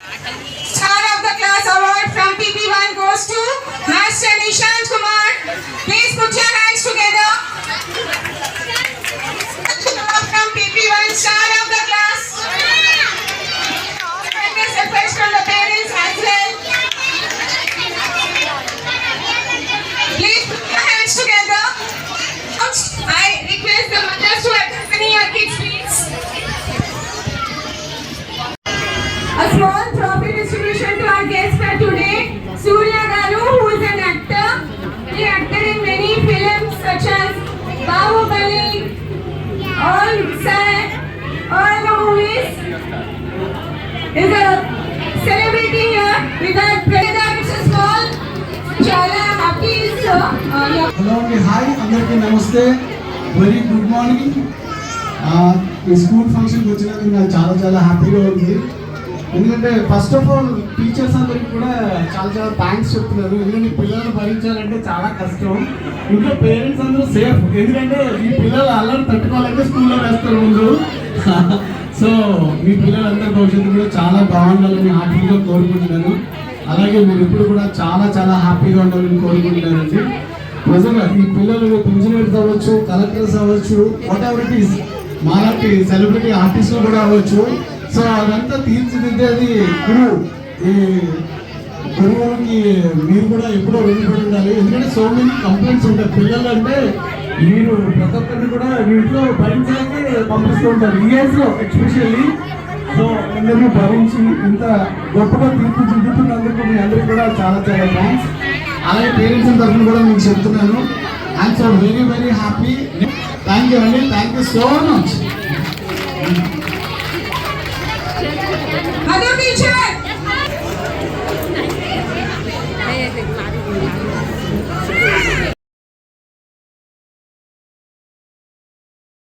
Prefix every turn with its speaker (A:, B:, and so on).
A: Star of the class award from PP1 goes to Master Nishant Kumar. Please put your hands together. From PP1 star of the class. And this request from the parents as well. Please put your hands together. I request the mothers to accompany your kids, please. A small trophy distribution to our guest for today, Surya Garu, who is an actor. He acted in many films such as Bahubali, all the movies. Is a celebrity here with our brother. It's a small, chala happy sir.
B: Hello, hi, అందరికీ నమస్తే, very good morning. ఈ school ఫంక్షన్కి వచ్చినందుకు నాకు చాలా చాలా హ్యాపీగా ఉంది. ఎందుకంటే ఫస్ట్ ఆఫ్ ఆల్ టీచర్స్ అందరికి కూడా చాలా చాలా థ్యాంక్స్ చెప్తున్నారు. ఎందుకంటే పిల్లలను భరించాలంటే చాలా కష్టం. ఇంట్లో పేరెంట్స్ అందరూ సేఫ్, ఎందుకంటే ఈ పిల్లలు అల్లరి తట్టుకోవాలంటే స్కూల్లో వేస్తారు ముందు. సో మీ పిల్లలందరి భవిష్యత్తు కూడా చాలా బాగుండాలని హ్యాపీగా కోరుకుంటున్నాను. అలాగే మీరు ఇప్పుడు కూడా చాలా చాలా హ్యాపీగా ఉండాలని కోరుకుంటున్నానండి. నిజంగా ఈ పిల్లలు ఇంజనీర్స్ అవ్వచ్చు, కలెక్టర్స్ అవ్వచ్చు, వాట్ ఎవర్ ఇట్ ఈస్, మాలాంటి సెలబ్రిటీ ఆర్టిస్టులు కూడా అవ్వచ్చు. సో అదంతా తీర్చిదిద్దేది గురువు. ఈ గురువుకి మీరు కూడా ఎప్పుడో రుణపడి ఉండాలి. ఎందుకంటే సో మెనీ కంప్లైంట్స్ ఉంటాయి. పిల్లలు అంటే మీరు ప్రతి ఒక్కరిని కూడా ఇంట్లో భరించడానికి పంపిస్తూ ఉంటారు, ఈ ఏజ్లో ఎస్పెషల్లీ. సో అందరినీ భరించి ఇంత గొప్పగా తీర్చిదిద్దుతున్నందుకు మీ అందరికీ కూడా చాలా చాలా థ్యాంక్స్. అలాగే పేరెంట్స్ తరఫున కూడా మీకు చెప్తున్నాను, I'm so very very happy. Thank you అండి, thank you so much.
A: Mother teacher.